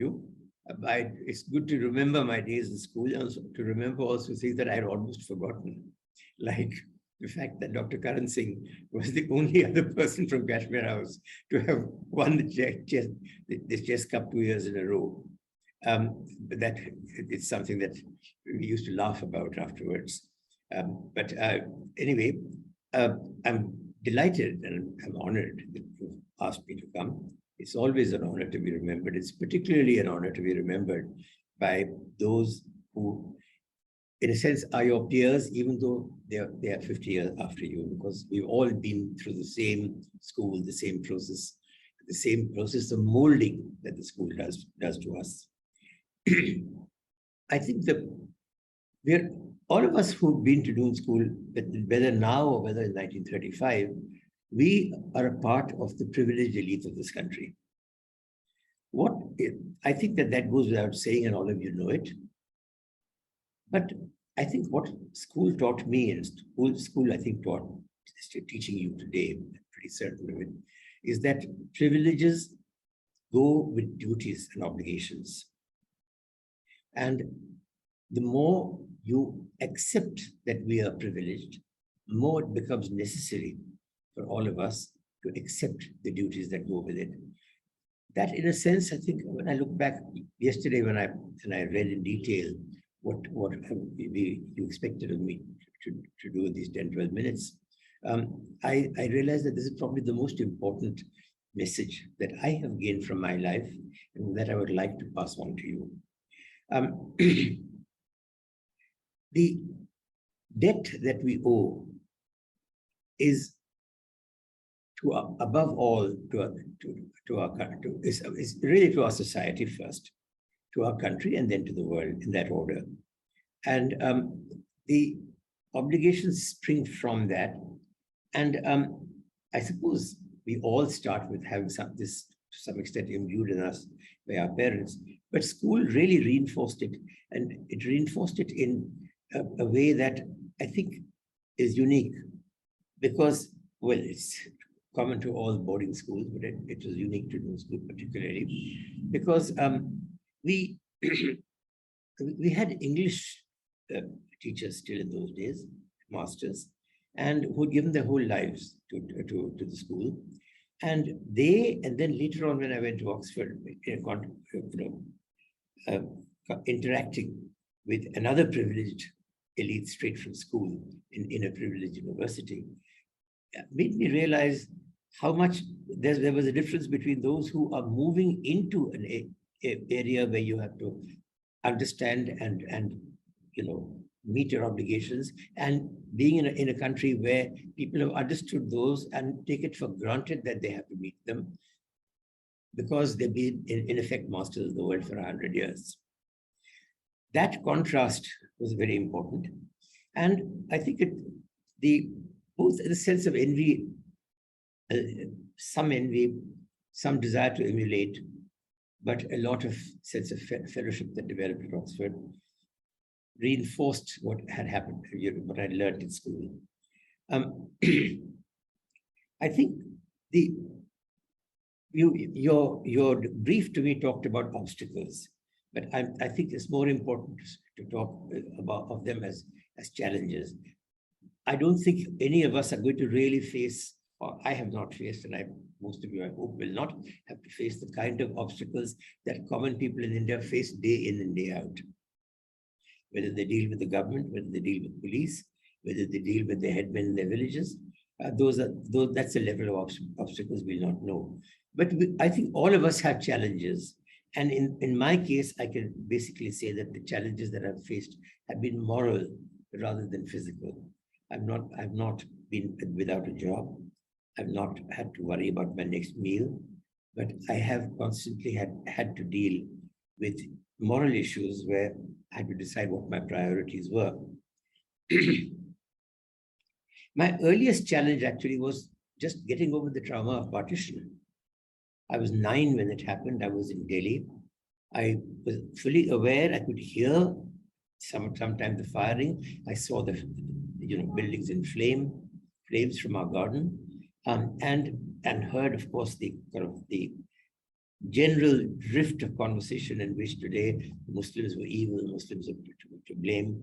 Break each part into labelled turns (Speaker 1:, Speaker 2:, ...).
Speaker 1: you. It's good to remember my days in school and also to remember also things that I had almost forgotten, like the fact that Dr. Karan Singh was the only other person from Kashmir House to have won the chess cup 2 years in a row. But that it's something that we used to laugh about afterwards. But anyway, I'm delighted and I'm honored that you've asked me to come. It's always an honor to be remembered. It's particularly an honor to be remembered by those who, in a sense, are your peers, even though they are 50 years after you, because we've all been through the same school, the same process of molding that the school does to us. I think that we're all of us who've been to Doon School, whether now or whether in 1935, we are a part of the privileged elite of this country. I think that goes without saying, and all of you know it. But I think what school taught me, and school I think taught teaching you today, I'm pretty certain of it, is that privileges go with duties and obligations. And the more you accept that we are privileged, the more it becomes necessary for all of us to accept the duties that go with it. That, in a sense, I think when I look back yesterday, when I read in detail what you expected of me to do in these 10, 12 minutes, I realized that this is probably the most important message that I have gained from my life and that I would like to pass on to you. The debt that we owe is above all to our country, is really to our society first, to our country, and then to the world, in that order. And the obligations spring from that. And I suppose we all start with having this to some extent imbued in us by our parents, but school really reinforced it, and it reinforced it in a way that I think is unique, because, well, it's common to all boarding schools, but it was unique to Doon School particularly, because we had English teachers still in those days, masters, and who had given their whole lives to the school. And then later on, when I went to Oxford, interacting with another privileged elite straight from school in a privileged university, made me realize how much there was a difference between those who are moving into an area where you have to understand and meet your obligations, and being in a country where people have understood those and take it for granted that they have to meet them because they've been in effect masters of the world for 100 years. That contrast was very important. And I think both the sense of envy, some desire to emulate, but a lot of sense of fellowship that developed at Oxford reinforced what had happened, what I learned in school. I think your brief to me talked about obstacles, but I think it's more important to talk of them as challenges. I don't think any of us are going to really face, or I have not faced, and most of you, I hope, will not have to face the kind of obstacles that common people in India face day in and day out. Whether they deal with the government, whether they deal with police, whether they deal with the headmen in their villages, that's a level of obstacles we'll not know. But I think all of us have challenges. And in my case, I can basically say that the challenges that I've faced have been moral rather than physical. I've not been without a job. I've not had to worry about my next meal, but I have constantly had to deal with moral issues where I had to decide what my priorities were. My earliest challenge actually was just getting over the trauma of partition. I was 9 when it happened. I was in Delhi. I was fully aware. I could hear sometimes the firing. I saw the buildings in flames from our garden, and heard, of course, the general drift of conversation in which today Muslims were evil, Muslims are to blame,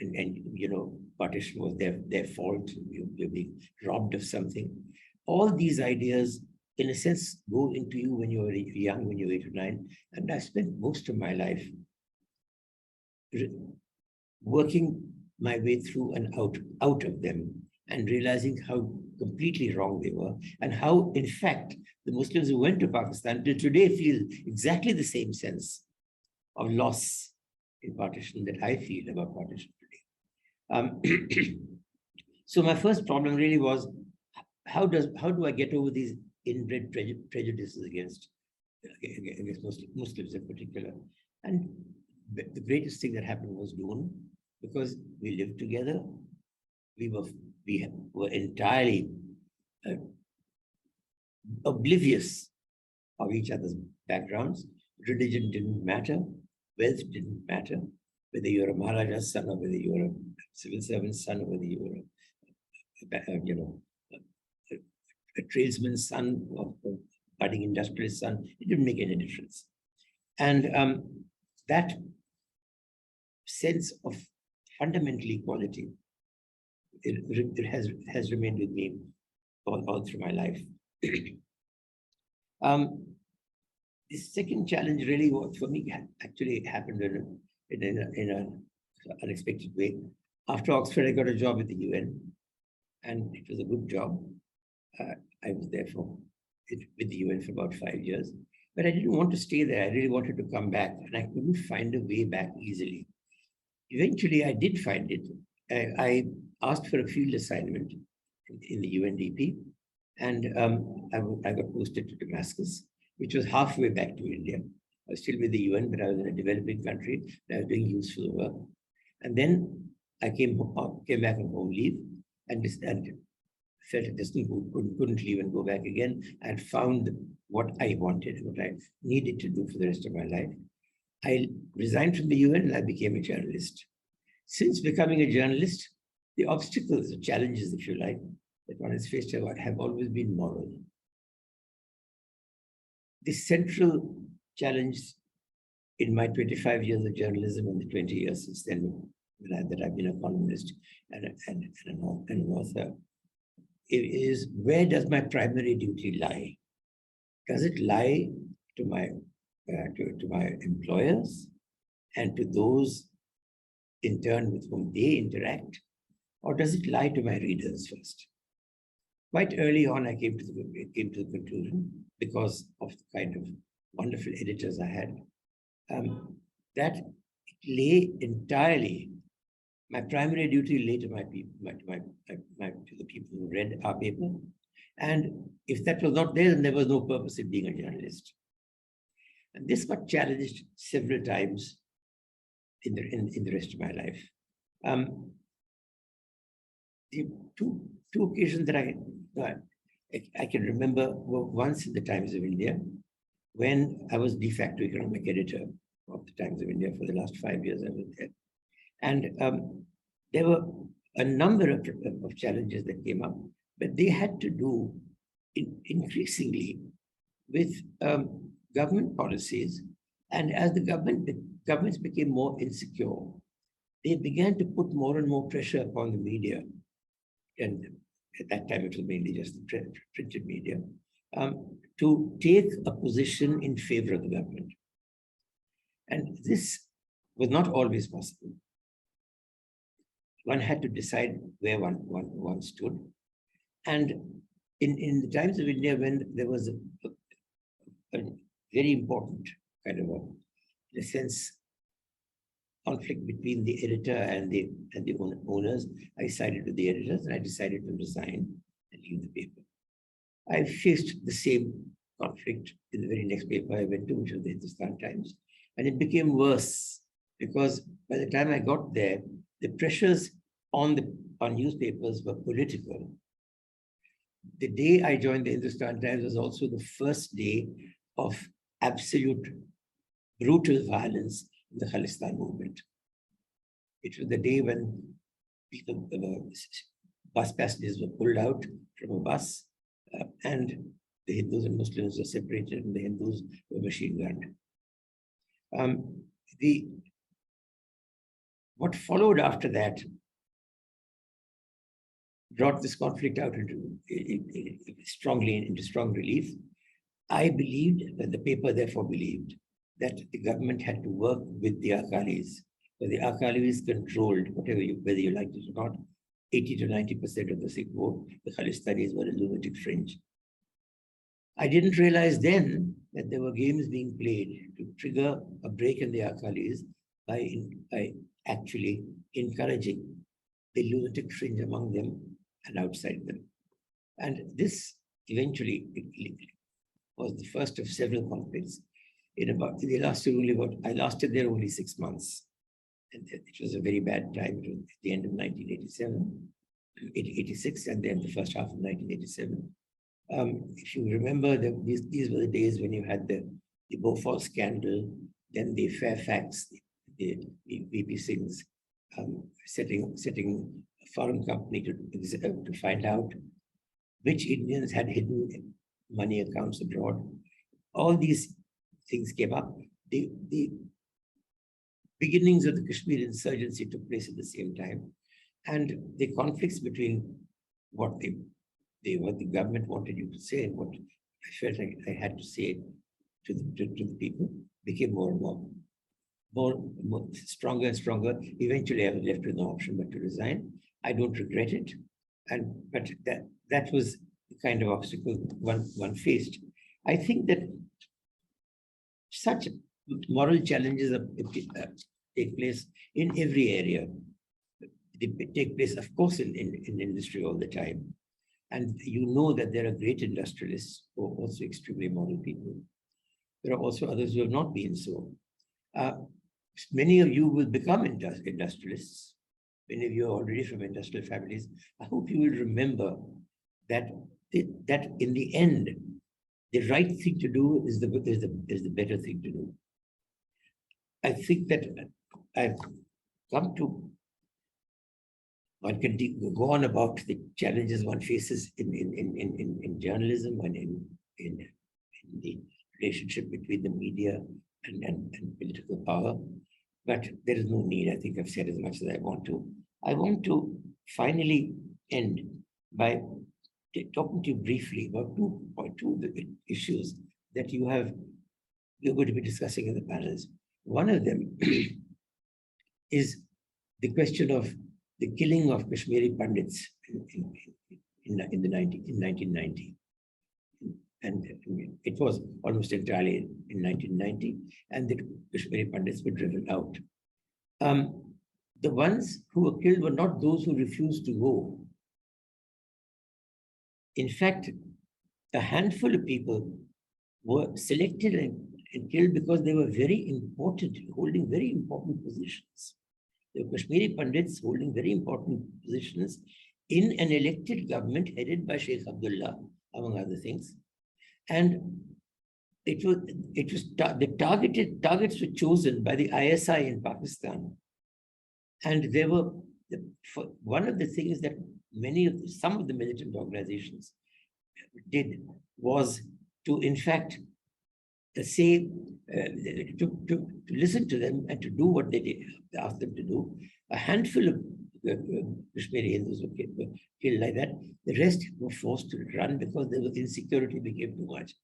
Speaker 1: and partition was their fault, you're being robbed of something. All these ideas, in a sense, go into you when you're young, when you're 8 or 9. And I spent most of my life working my way through and out of them, and realizing how completely wrong they were, and how, in fact, the Muslims who went to Pakistan today feel exactly the same sense of loss in partition that I feel about partition today. So my first problem really was, how do I get over these inbred prejudices against Muslims in particular? And the greatest thing that happened was DSMUN, because we lived together. We were entirely oblivious of each other's backgrounds. Religion didn't matter. Wealth didn't matter. Whether you're a Maharaja's son, or whether you're a civil servant's son, or whether you're a tradesman's son, or a budding industrialist son, it didn't make any difference. And that sense of fundamental equality, it has remained with me all through my life. The second challenge really was, for me, actually happened in an unexpected way. After Oxford, I got a job at the UN, and it was a good job. I was there with the UN for about 5 years, but I didn't want to stay there. I really wanted to come back, and I couldn't find a way back easily. Eventually, I did find it. I asked for a field assignment in the UNDP, and I got posted to Damascus, which was halfway back to India. I was still with the UN, but I was in a developing country, and I was doing useful work. And then I came back on home leave, and felt it just couldn't leave and go back again. I had found what I wanted, what I needed to do for the rest of my life. I resigned from the UN and I became a journalist. Since becoming a journalist, the obstacles, the challenges, if you like, that one has faced have always been moral. The central challenge in my 25 years of journalism and the 20 years since then that I've been a columnist and an author is, where does my primary duty lie? Does it lie to my employers and to those in turn with whom they interact, or does it lie to my readers first? Quite early on, I came to the conclusion, because of the kind of wonderful editors I had, that it lay entirely, my primary duty lay to my people, to the people who read our paper. And if that was not there, then there was no purpose in being a journalist. And this got challenged several times in the rest of my life. The two occasions that I can remember were once in the Times of India, when I was de facto economic editor of the Times of India for the last 5 years I was there. And there were a number of challenges that came up, but they had to do increasingly with government policies. And as the governments became more insecure, they began to put more and more pressure upon the media. And at that time, it was mainly just the printed media, to take a position in favor of the government. And this was not always possible. One had to decide where one stood. And in the Times of India, when there was a very important kind of in a sense, conflict between the editor and the owners, I sided with the editors, and I decided to resign and leave the paper. I faced the same conflict in the very next paper I went to, which was the Hindustan Times. And it became worse, because by the time I got there, the pressures on newspapers were political. The day I joined the Hindustan Times was also the first day of absolute brutal violence in the Khalistan movement. It was the day when bus passengers were pulled out from a bus, and the Hindus and Muslims were separated, and the Hindus were machine gunned. What followed after that brought this conflict out into strong relief. I believed, that the paper therefore believed, that the government had to work with the Akalis. So the Akalis controlled, whether you liked it or not, 80 to 90% of the Sikh vote. The Khalistanis were a lunatic fringe. I didn't realize then that there were games being played to trigger a break in the Akalis by actually encouraging the lunatic fringe among them and outside them. And this eventually was the first of several conflicts. They lasted I lasted there only 6 months. And it was a very bad time. It was at the end of 1986, and then the first half of 1987. If you remember, these were the days when you had the Beaufort scandal, then the Fairfax, the VP Singh's setting a foreign company to find out which Indians had hidden money accounts abroad. All these things came up. The beginnings of the Kashmir insurgency took place at the same time, and the conflicts between what the government wanted you to say and what I felt like I had to say to the people became more and more stronger and stronger. Eventually, I was left with no option but to resign. I don't regret it, but that was the kind of obstacle one faced. I think that such moral challenges take place in every area. They take place, of course, in industry all the time. And you know that there are great industrialists who are also extremely moral people. There are also others who have not been so. Many of you will become industrialists. Many of you are already from industrial families. I hope you will remember that in the end, the right thing to do is the better thing to do. I think that I've come to, one can go on about the challenges one faces in journalism and in the relationship between the media and political power. But there is no need. I think I've said as much as I want to. I want to finally end by talking to you briefly about two issues that you're going to be discussing in the panels. One of them is the question of the killing of Kashmiri Pandits in 1990. And it was almost entirely in 1990, and the Kashmiri Pandits were driven out. The ones who were killed were not those who refused to go. In fact, a handful of people were selected and killed because they were very important, holding very important positions. The Kashmiri Pandits holding very important positions in an elected government headed by Sheikh Abdullah, among other things. And the targets were chosen by the ISI in Pakistan. And they were, one of the things that some of the militant organizations did was to, in fact, say, to listen to them and to do what they asked them to do. A handful of Kashmiri Hindus were killed like that. The rest were forced to run because the insecurity became too much.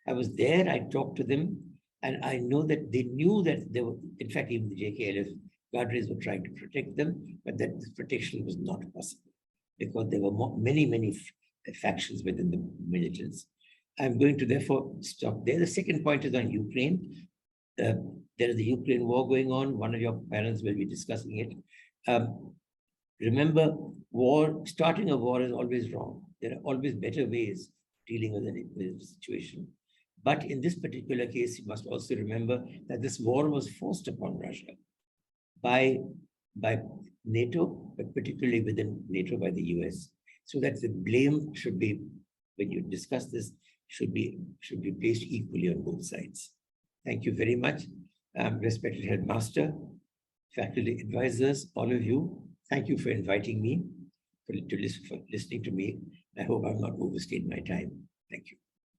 Speaker 1: I was there, I talked to them, and I know that they knew that they were, in fact, even the JKLF guardrails were trying to protect them, but that this protection was not possible because there were many factions within the militants. I'm going to therefore stop there. The second point is on Ukraine. There is the Ukraine war going on. One of your panels will be discussing it. Remember, starting a war is always wrong. There are always better ways of dealing with a situation. But in this particular case, you must also remember that this war was forced upon Russia by NATO, but particularly within NATO by the US. So that the blame should be, when you discuss this, should be placed equally on both sides. Thank you very much. Respected headmaster, faculty advisors, all of you, thank you for inviting me, for listening to me. I hope I've not overstayed my time. Thank you.